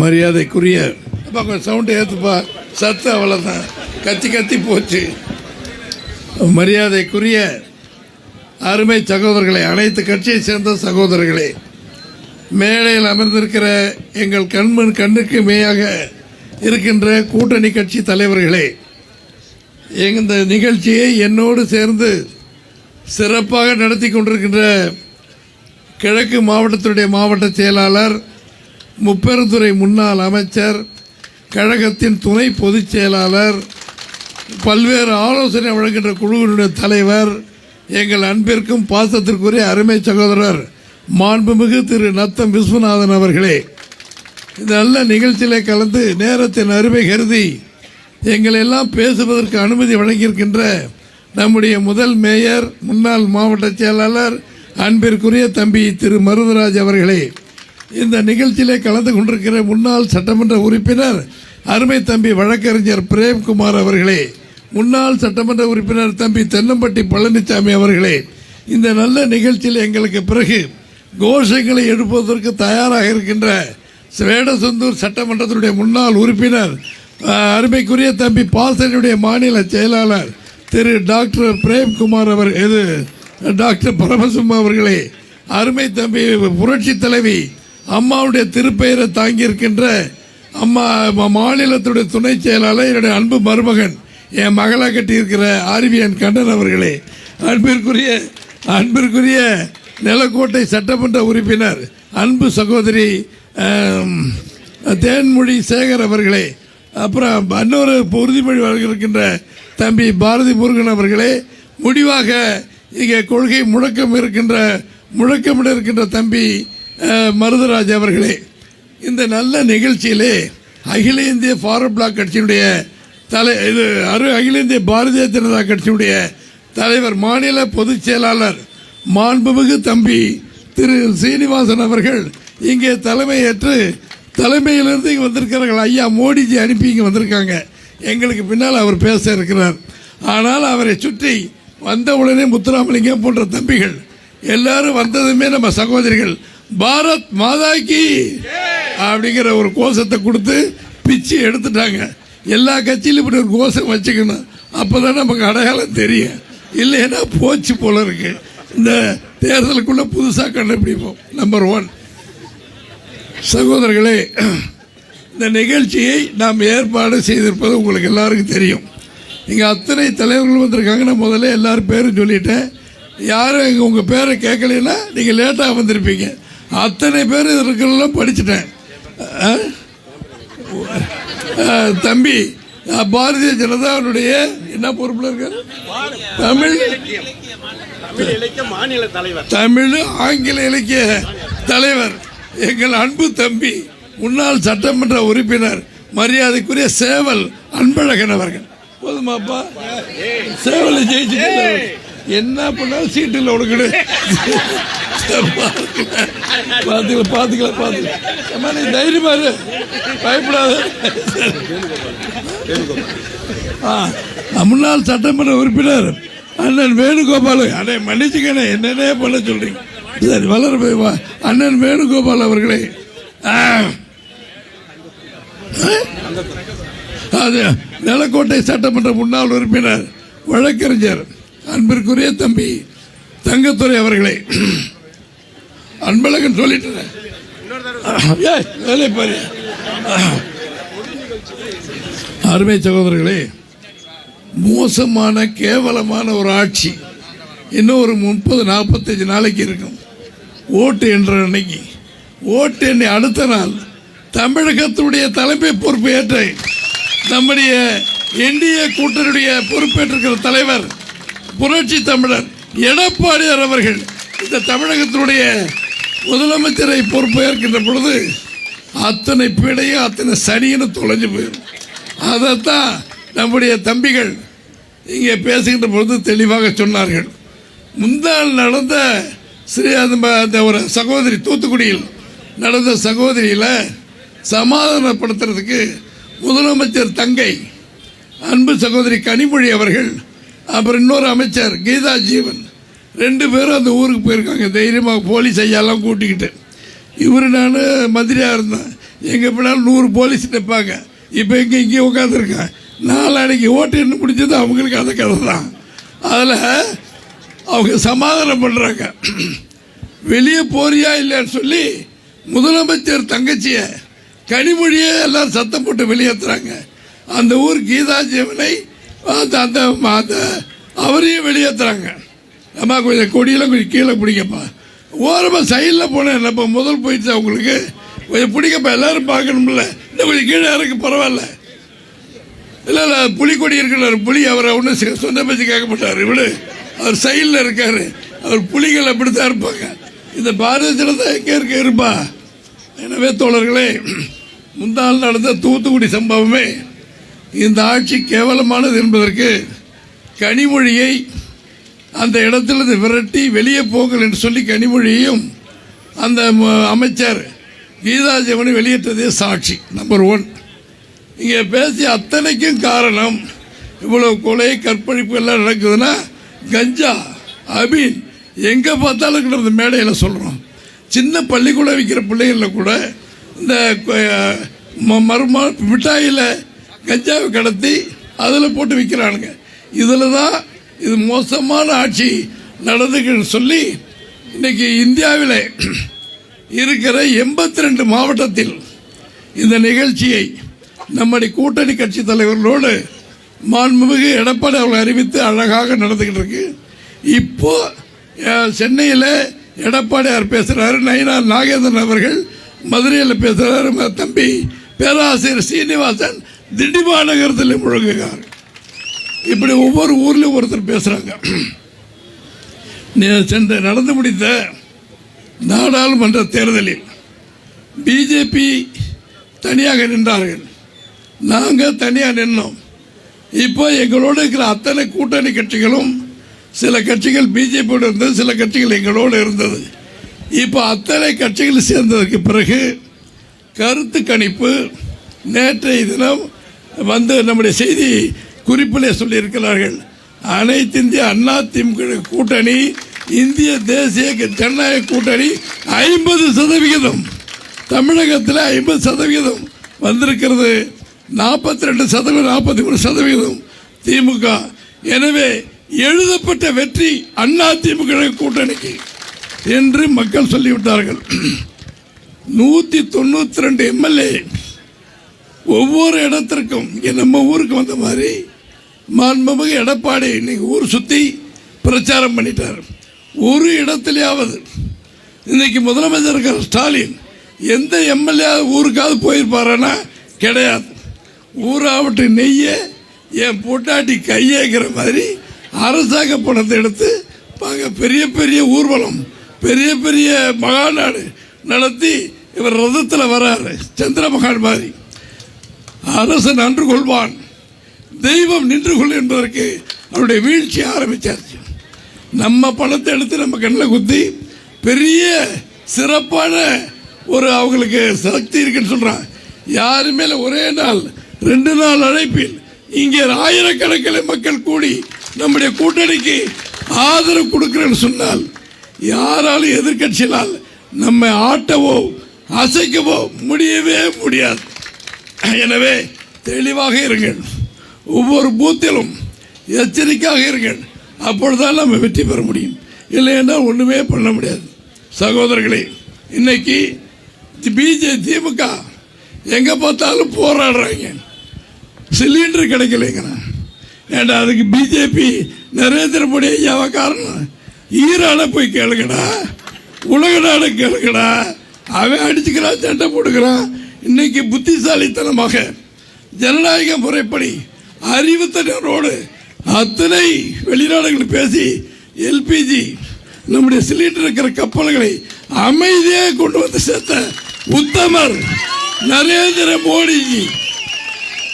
மரியாதைக்குரிய சவுண்ட் ஏற்றுப்பா, சத்து அவ்வளோதான், கத்தி கத்தி போச்சு. மரியாதைக்குரிய அருமை சகோதரர்களே, அனைத்து கட்சியை சேர்ந்த சகோதரர்களே, மேடையில் அமர்ந்திருக்கிற எங்கள் கண்ணுக்கு மேயாக இருக்கின்ற கூட்டணி கட்சி தலைவர்களே, இந்த நிகழ்ச்சியை என்னோடு சேர்ந்து சிறப்பாக நடத்தி கொண்டிருக்கின்ற கிழக்கு மாவட்டத்துடைய மாவட்ட செயலாளர், முப்பெருந்துறை முன்னாள் அமைச்சர், கழகத்தின் துணை பொதுச் செயலாளர், பல்வேறு ஆலோசனை வழங்குகின்ற குழுவினுடைய தலைவர், எங்கள் அன்பிற்கும் பாசத்திற்குரிய அருமை சகோதரர் மாண்புமிகு திரு நத்தம் விஸ்வநாதன் அவர்களே, இந்த நல்ல நிகழ்ச்சியிலே கலந்து நேரத்தின் அருமை கருதி எங்களை எல்லாம் பேசுவதற்கு அனுமதி வழங்கியிருக்கின்ற நம்முடைய முதல் மேயர், முன்னாள் மாவட்ட செயலாளர், அன்பிற்குரிய தம்பி திரு மருதராஜ் அவர்களே, இந்த நிகழ்ச்சியிலே கலந்து கொண்டிருக்கிற முன்னாள் சட்டமன்ற உறுப்பினர் அருமை தம்பி வழக்கறிஞர் பிரேம்குமார் அவர்களே, முன்னாள் சட்டமன்ற உறுப்பினர் தம்பி தென்னம்பட்டி பழனிசாமி அவர்களே, இந்த நல்ல நிகழ்ச்சியில் எங்களுக்கு பிறகு கோஷங்களை எழுப்புவதற்கு தயாராக இருக்கின்ற வேடசந்தூர் சட்டமன்றத்தினுடைய முன்னாள் உறுப்பினர் அருமைக்குரிய தம்பி பாசனுடைய மாநில செயலாளர் திரு டாக்டர் பிரேம்குமார் டாக்டர் பரமசிம்மா அவர்களே, அருமை தம்பி புரட்சி தலைவி அம்மாவுடைய திருப்பெயரை தாங்கியிருக்கின்ற அம்மா மாநிலத்துடைய துணை செயலாளர், என்னுடைய அன்பு மருமகன், என் மகளை கட்டியிருக்கிற ஆர்விஎன் கண்ணன் அவர்களே, அன்பிற்குரிய நிலக்கோட்டை சட்டமன்ற உறுப்பினர் அன்பு சகோதரி தேன்மொழி சேகர் அவர்களே, அப்புறம் இன்னொரு உறுதிமொழி வழங்கியிருக்கின்ற தம்பி பாரதி முருகன் அவர்களே, முடிவாக இங்கே கொள்கை முழக்கமிட இருக்கின்ற தம்பி மருதராஜ் அவர்களே, இந்த நல்ல நிகழ்ச்சியிலே அகில இந்திய ஃபார்வர்ட் பிளாக் கட்சியினுடைய அகில இந்திய பாரதிய ஜனதா கட்சியுடைய தலைவர், மாநில பொதுச் செயலாளர் மாண்புமிகு தம்பி திரு சீனிவாசன் அவர்கள் இங்கே தலைமையேற்று தலைமையிலிருந்து இங்கே வந்திருக்கிறார்கள். ஐயா மோடிஜி அனுப்பி இங்கே வந்திருக்காங்க. எங்களுக்கு பின்னால் அவர் பேச இருக்கிறார். ஆனால் அவரை சுற்றி வந்த உடனே முத்துராமலிங்கம் போன்ற தம்பிகள் எல்லாரும் வந்ததுமே நம்ம சகோதரிகள் பாரத் மாதாக்கி அப்படிங்கிற ஒரு கோஷத்தை கொடுத்து பிச்சு எடுத்துட்டாங்க. எல்லா கட்சியிலும் இப்படி ஒரு கோஷம் வச்சுக்கணும், அப்போதான் நமக்கு அடையாளம் தெரியும். இல்லைன்னா போச்சு போல இருக்கு. இந்த தேர்தலுக்குள்ள புதுசாக கண்டுபிடிப்போம். நம்பர் 1 சகோதரர்களே, இந்த நிகழ்ச்சியை நாம் ஏற்பாடு செய்திருப்பது உங்களுக்கு எல்லாருக்கும் தெரியும். இங்கே அத்தனை தலைவர்கள் வந்திருக்காங்க. நான் முதல்ல எல்லாரும் பேரும் சொல்லிட்டேன். யாரும் உங்கள் பேரை கேட்கலைன்னா நீங்கள் லேட்டாக வந்திருப்பீங்க. அத்தனை பேர் இருக்கிறதெல்லாம் படிச்சுட்டேன். தம்பி பாரதிய ஜனதாவுடைய என்ன பொறுப்பில் இருக்க தமிழ் ஆங்கில இலக்கிய தலைவர் எங்கள் அன்பு தம்பி முன்னாள் சட்டமன்ற உறுப்பினர் மரியாதைக்குரிய சேவல் அன்பழகன் அவர்கள். போதுமாப்பா, சேவலை ஜெயிச்சு என்ன பண்ணாலும் சீட்டில் உனக்கு பாத்துக்கலாம் தைரியமா பயப்படாத. முன்னாள் சட்டமன்ற உறுப்பினர் அண்ணன் வேணுகோபால், அண்ணே மன்னிச்சுக்கண்ணே, என்னென்ன பண்ண சொல்றீங்க, சரி வளர போய் அண்ணன் வேணுகோபால் அவர்களே, அது நிலக்கோட்டை சட்டமன்ற முன்னாள் உறுப்பினர் வழக்கறிஞர் அன்பிற்குரிய தம்பி தங்கத்துறை அவர்களே, அன்பழகன் சொல்லிட்டு அருமை சகோதரர்களே, மோசமான கேவலமான ஒரு ஆட்சி இன்னும் ஒரு 30-45 நாளைக்கு இருக்கும். ஓட்டு என்ற அன்னைக்கு, ஓட்டு எண்ணி அடுத்த நாள் தமிழகத்துடைய தலைமை பொறுப்பு ஏற்ற நம்முடைய என்டிஏ கூட்டணியுடைய பொறுப்பேற்றிருக்கிற தலைவர் புரட்சி தமிழர் எடப்பாடியார் அவர்கள் இந்த தமிழகத்தினுடைய முதலமைச்சரை பொறுப்பேற்கின்ற பொழுது அத்தனை பீடையும் அத்தனை சனின்னு தொலைஞ்சு போயிடும். அதைத்தான் நம்முடைய தம்பிகள் இங்கே பேசுகின்ற பொழுது தெளிவாக சொன்னார்கள். முந்தாள் நடந்த அந்த ஒரு சகோதரி, தூத்துக்குடியில் நடந்த சகோதரியில் சமாதானப்படுத்துறதுக்கு முதலமைச்சர் தங்கை அன்பு சகோதரி கனிமொழி அவர்கள், அப்புறம் இன்னொரு அமைச்சர் கீதா ஜீவன் 2 பேரும் அந்த ஊருக்கு போயிருக்காங்க. தைரியமாக போலீஸ் ஐயாலாம் கூட்டிக்கிட்டு. நான் மந்திரியாக இருந்தேன். எங்கே போனாலும் 100 போலீஸ் நிற்பாங்க. இப்போ இங்கே உட்காந்துருக்கேன். நாளைக்கு ஓட்டு என்ன முடிஞ்சது அவங்களுக்கு அந்த கதை தான். அதில் அவங்க சமாதானம் பண்ணுறாங்க. வெளியே போறியா இல்லைன்னு சொல்லி முதலமைச்சர் தங்கச்சியை கனிமொழியை எல்லாரும் சத்தம் போட்டு வெளியேற்றுறாங்க. அந்த ஊர் கீதா ஜீவனை அந்த அவரையும் வெளியேற்றுறாங்க. அம்மா கொஞ்சம் கொடியெல்லாம் கொஞ்சம் கீழே பிடிக்கப்பா, ஓரமாக சைடில் போனேன் என்னப்பா முதல் போயிடுச்சு அவங்களுக்கு, கொஞ்சம் பிடிக்கப்பா எல்லோரும் பார்க்கணும்ல, இன்னும் கொஞ்சம் கீழே இறக்கு பரவாயில்ல. இல்லை புலிக்கொடி இருக்கிறார், புலி அவரை ஒன்றும் சொன்ன பேச்சு கேட்க மாட்டார். விடு, அவர் சைடில் இருக்கார். அவர் புலிகள் அப்படி தான் இருப்பாங்க. இந்த பாரதிய ஜனதா எங்கே இருப்பா. எனவே தோழர்களே, முந்தாள் நடந்த தூத்துக்குடி சம்பவமே இந்த ஆட்சி கேவலமானது என்பதற்கு கனிமொழியை அந்த இடத்திலிருந்து விரட்டி வெளியே போங்கள் என்று சொல்லி கனிமொழியையும் அந்த அமைச்சர் கீதா ஜீவனை வெளியேற்றதே சாட்சி. நம்பர் 1. இங்கே பேசிய அத்தனைக்கும் காரணம் இவ்வளவு கொலை கற்பழிப்பு எல்லாம் நடக்குதுன்னா கஞ்சா அபீன் எங்கே பார்த்தாலும் இந்த மேடையில் சொல்கிறோம். சின்ன பள்ளிக்கூடம் வைக்கிற பிள்ளைகளில் கூட இந்த மிட்டாயில் கஞ்சாவை கடத்தி அதில் போட்டு விற்கிறானுங்க. இதில் தான் இது மோசமான ஆட்சி நடந்துக்குன்னு சொல்லி இன்றைக்கி இந்தியாவில் இருக்கிற 82 மாவட்டத்தில் இந்த நிகழ்ச்சியை நம்முடைய கூட்டணி கட்சி தலைவர்களோடு மாண்புமிகு எடப்பாடி அவர்கள் அறிவித்து அழகாக நடந்துக்கிட்டு இருக்கு. இப்போ சென்னையில் எடப்பாடியார் பேசுகிறாரு, நயினார் நாகேந்திரன் அவர்கள் மதுரையில் பேசுகிறாரு, தம்பி பேராசிரியர் சீனிவாசன் திண்டிமாநகரத்தில் முழங்குகிறார். இப்படி ஒவ்வொரு ஊர்லேயும் ஒருத்தர் பேசுகிறாங்க. சென்ற நடந்து முடிந்த நாடாளுமன்ற தேர்தலில் பிஜேபி தனியாக நின்றார்கள், நாங்கள் தனியாக நின்னோம். இப்போ எங்களோடு இருக்கிற அத்தனை கூட்டணி கட்சிகளும், சில கட்சிகள் பிஜேபியோடு இருந்தது, சில கட்சிகள் எங்களோடு இருந்தது. இப்போ அத்தனை கட்சிகள் சேர்ந்ததற்கு பிறகு கருத்து கணிப்பு நேற்றைய தினம் வந்து நம்முடைய செய்தி குறிப்பிலே சொல்லியிருக்கிறார்கள். அனைத்து இந்திய அண்ணா திமுக கூட்டணி, இந்திய தேசிய ஜனநாயக கூட்டணி 50%, தமிழகத்தில் 50% வந்திருக்கிறது. 42%, 43% திமுக. எனவே எழுதப்பட்ட வெற்றி அண்ணா திமுக கூட்டணிக்கு என்று மக்கள் சொல்லிவிட்டார்கள். 192 எம்எல்ஏ ஒவ்வொரு இடத்திற்கும் நம்ம ஊருக்கு வந்த மாதிரி மாண்புமிகு எடப்பாடி இன்னைக்கு ஊர் சுற்றி பிரச்சாரம் பண்ணிட்டார். ஒரு இடத்திலேயாவது இன்னைக்கு முதலமைச்சர் ஸ்டாலின் எந்த எம்எல்ஏ ஊருக்காவது போயிருப்பாருன்னா கிடையாது. ஊராவட்டு நெய்ய என் பொட்டாட்டி கையேக்கிற மாதிரி அரசாங்க பணத்தை எடுத்து பெரிய பெரிய ஊர்வலம், பெரிய பெரிய மகாநாடு நடத்தி இவர் ரதத்தில் வராரு. சந்திரமகான் மாதிரி அரசன் அன்று கொள்வான், தெய்வம் நின்று கொள் என்பதற்கு அவருடைய வீழ்ச்சி ஆரம்பிச்சாச்சு. நம்ம பணத்தை எடுத்து நம்ம கண்ணில் குத்தி பெரிய சிறப்பான ஒரு அவங்களுக்கு சக்தி இருக்குன்னு சொல்றான். யாருமே ஒரே நாள் 2 நாள் அழைப்பில் இங்கே ஆயிரக்கணக்கில் மக்கள் கூடி நம்முடைய கூட்டணிக்கு ஆதரவு கொடுக்கிறேன்னு சொன்னால் யாராலும் எதிர்கட்சியால் நம்மை ஆட்டவோ அசைக்கவோ முடியவே முடியாது. எனவே தெளிவாக இருங்கள், ஒவ்வொரு பூத்திலும் எச்சரிக்கையாக இருங்கள். அப்பொழுதுதான் நம்ம வெற்றி பெற முடியும். இல்லையென்றால் ஒன்றுமே பண்ண முடியாது. சகோதரர்களே, இன்னைக்கு திமுக எங்கே பார்த்தாலும் போராடுறாங்க. சிலிண்டர் கிடைக்கலைங்கிறான். ஏண்டா அதுக்கு பிஜேபி நரேந்திர மோடி ஐயாவா காரணம்? ஈரான போய் கேளுங்கடா, உலக நாடு கேளுங்கடா. அவன் அடிச்சுக்கிறான், சண்டை போடுக்கிறான். இன்னைக்கு புத்திசாலித்தனமாக ஜனநாயக முறைப்படி அறிவுத்தனரோடு அத்தனை வெளிநாடுகள் பேசி எல்பிஜி நம்முடைய சிலிண்டர் இருக்கிற கப்பல்களை அமைதியாக கொண்டு வந்து சேர்த்த உத்தமர்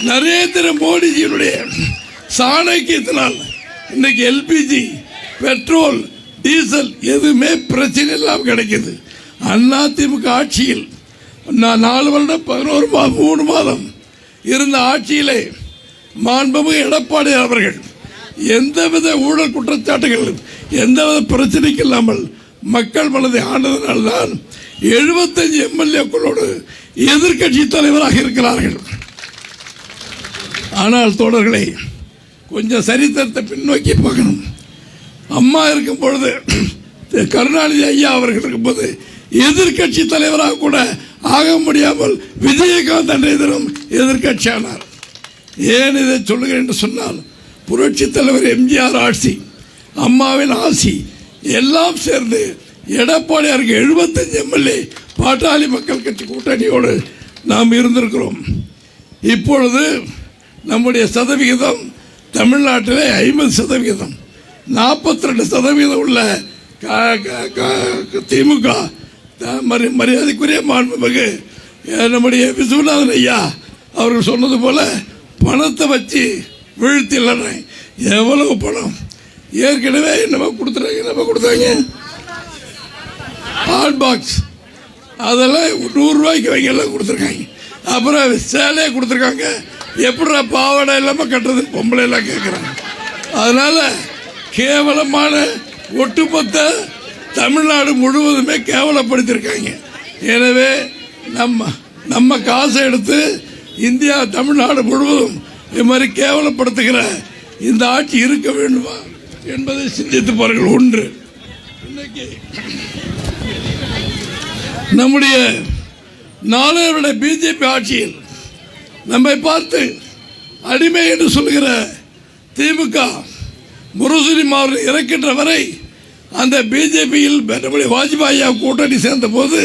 நரேந்திர மோடிஜியினுடைய சாணக்கியத்தினால் இன்னைக்கு எல்பிஜி, பெட்ரோல், டீசல் எதுவுமே பிரச்சனை இல்லாமல் கிடைக்குது. அதிமுக ஆட்சியில் 4 வருடம் 11 மாதம் 3 மாதம் இருந்த ஆட்சியிலே மாண்புமிகு எடப்பாடி அவர்கள் எந்தவித ஊழல் குற்றச்சாட்டுகள், எந்தவித பிரச்சனைக்கு இல்லாமல் மக்கள் மனதை ஆண்டதனால்தான் 75 எம்எல்ஏக்களோடு எதிர்க்கட்சி தலைவராக இருக்கிறார்கள். ஆனால் தோழர்களே, கொஞ்சம் சரித்திரத்தை பின்னோக்கி பார்க்கணும். அம்மா இருக்கும் பொழுது, கருணாநிதி ஐயா அவர்கள் இருக்கும்போது எதிர்க்கட்சி தலைவராக கூட ஆக முடியாமல் விஜயகாந்த் அன்றைய தினம் எதிர்க்கட்சியானார். ஏன் இதை சொல்லுகிறேன் என்று சொன்னால், புரட்சி தலைவர் எம்ஜிஆர் ஆட்சி, அம்மாவின் ஆட்சி எல்லாம் சேர்ந்து எடப்பாடியாருக்கு 75 எம்எல்ஏ பாட்டாளி மக்கள் கட்சி கூட்டணியோடு நாம் இருந்திருக்கிறோம். இப்பொழுது நம்முடைய சதவிகிதம் தமிழ்நாட்டிலே 50%, 42% உள்ள திமுக மரியாதைக்குரிய மாண்புமிகு நம்முடைய விஸ்வநாதன் ஐயா அவர்கள் சொன்னது போல பணத்தை வச்சு வீழ்த்திடல. எவ்வளவு பணம் ஏற்கனவே நம்ம கொடுத்தாங்க ஹாட் பாக்ஸ், அதெல்லாம் 100 ரூபாய்க்கு வைங்கெல்லாம் கொடுத்துருக்காங்க. அப்புறம் சேலையே கொடுத்துருக்காங்க. எப்படி பாவாடை இல்லாமல் கட்டுறது பொம்பளை எல்லாம் கேட்குறாங்க. அதனால கேவலமான ஒட்டுமொத்த தமிழ்நாடு முழுவதுமே கேவலப்படுத்தியிருக்காங்க. எனவே நம்ம காசை எடுத்து இந்தியா தமிழ்நாடு முழுவதும் இது மாதிரி கேவலப்படுத்துகிற இந்த ஆட்சி இருக்க வேண்டுமா என்பதை சிந்தித்து பாருங்கள். ஒன்று, இன்னைக்கு நம்முடைய 4 வருட பிஜேபி ஆட்சியில் நம்மை பார்த்து அடிமை என்று சொல்கிற திமுக முரசொலி மாவட்டம் இறக்கின்ற வரை அந்த பிஜேபியில் நம்முடைய வாஜ்பாய் கூட்டணி சேர்ந்த போது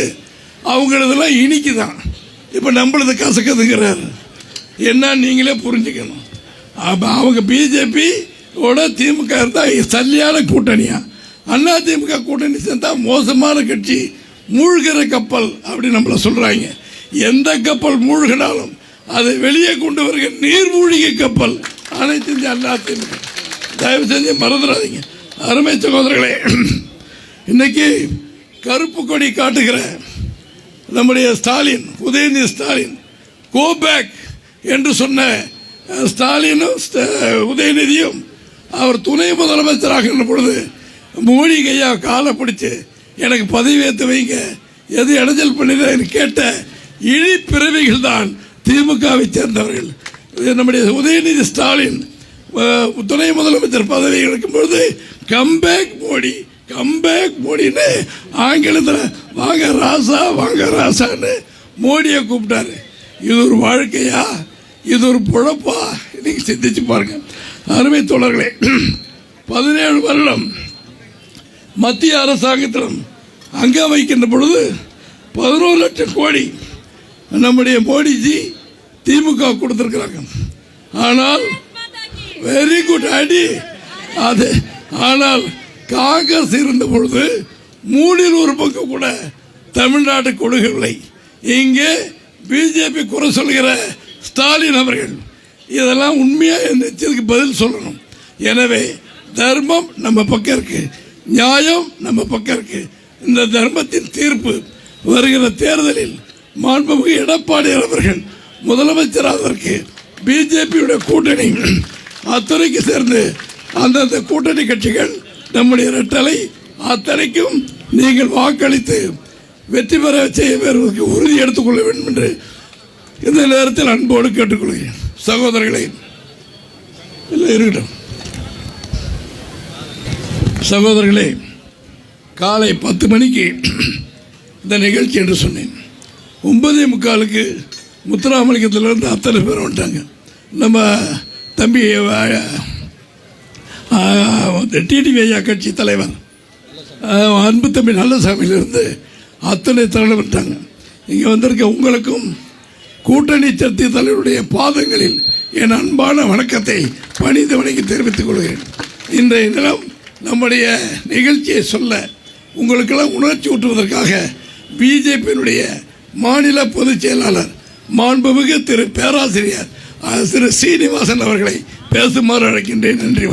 அவங்களதெல்லாம் இனிக்குதான். இப்போ நம்மளது கசக்குதுங்கிறார். என்ன நீங்களே புரிஞ்சுக்கணும். அவங்க பிஜேபியோட திமுக இருந்தால் சல்லியான கூட்டணியா, அண்ணா திமுக கூட்டணி சேர்ந்தா மோசமான கட்சி, மூழ்கிற கப்பல் அப்படி நம்மள சொல்றாங்க. எந்த கப்பல் மூழ்கினாலும் அதை வெளியே கொண்டு வருகிற நீர்மூழ்கி கப்பல் அனைத்து இந்திய அண்ணா திமுக. தயவு செஞ்சு மறந்துடாதீங்க. அருமை சகோதரர்களே, இன்னைக்கு கருப்பு கொடி காட்டுகிற நம்முடைய ஸ்டாலின், உதயநிதி ஸ்டாலின் கோ பேக் என்று சொன்ன ஸ்டாலினும் உதயநிதியும் அவர் துணை முதலமைச்சராக இருந்த பொழுது மோடி கையா காலை பிடிச்சு எனக்கு பதவி ஏற்று வைங்க, எது இடைஞ்சல் பண்ணி கேட்ட இழிப்பிறவிகள் தான் திமுகவை சேர்ந்தவர்கள். நம்முடைய உதயநிதி ஸ்டாலின் துணை முதலமைச்சர் பதவி எடுக்கும் பொழுது கம்பேக் மோடி, கம்பேக் மோடின்னு ஆங்கிலத்தில் வாங்க ராசா வாங்க ராசான்னு மோடியை கூப்பிட்டாரு. இது ஒரு வாழ்க்கையா, இது ஒரு பொழப்பா? இன்னைக்கு சிந்திச்சு பாருங்க. அருமை தோழர்களே, 17 வருடம் மத்திய அரசாங்கத்திலும் அங்க வைக்கின்ற பொழுது 11 லட்சம் கோடி நம்முடைய மோடிஜி திமுக கொடுத்திருக்கிறாங்க. ஆனால் வெரி குட் அடி அது. ஆனால் காங்கிரஸ் இருந்த பொழுது 3 ஒரு பக்கம் கூட தமிழ்நாடு கொடுக்கவில்லை. இங்கே பிஜேபி குறை சொல்கிற ஸ்டாலின் அவர்கள் இதெல்லாம் உண்மையா நிச்சயத்துக்கு பதில் சொல்லணும். எனவே தர்மம் நம்ம பக்கம் இருக்கு, நியாயம் நம்ம பக்கம் இருக்கு. இந்த தர்மத்தின் தீர்ப்பு வருகிற தேர்தலில் மாண்புமிகு எடப்பாடி அவர்கள் முதலமைச்சராவதற்கு பிஜேபியுடைய கூட்டணி அத்தனைக்கு சேர்ந்து அந்தந்த கூட்டணி கட்சிகள் நம்முடைய இரட்டலை அத்தனைக்கும் நீங்கள் வாக்களித்து வெற்றி பெற செய்வதற்கு உறுதி எடுத்துக்கொள்ள வேண்டும் என்று இந்த நேரத்தில் அன்போடு கேட்டுக்கொள்கிறேன். சகோதரர்களே, இருக்கட்டும் சகோதரர்களே, காலை 10 மணிக்கு இந்த நிகழ்ச்சி என்று சொன்னேன். 9:45 முத்துராமலிங்கத்திலிருந்து அத்தனை பேர் வந்துட்டாங்க. நம்ம தம்பி டிடிவி ஐயா கட்சி தலைவர் அன்பு தம்பி நல்லசாமியிலிருந்து அத்தனை தலைவர் வந்துட்டாங்க. இங்கே வந்திருக்க உங்களுக்கும் கூட்டணி சக்தி தலைவருடைய பாதங்களில் என் அன்பான வணக்கத்தை பணிந்து வணங்கி தெரிவித்துக் கொள்கிறேன். இன்றைய தினம் நம்முடைய நிகழ்ச்சியை சொல்ல உங்களுக்கெல்லாம் உணர்ச்சி ஊட்டுவதற்காக பிஜேபியினுடைய மாநில பொதுச் செயலாளர் மாண்புமிகு திரு பேராசிரியர் திரு சீனிவாசன் அவர்களை பேசுமாறு அழைக்கின்றேன். நன்றி.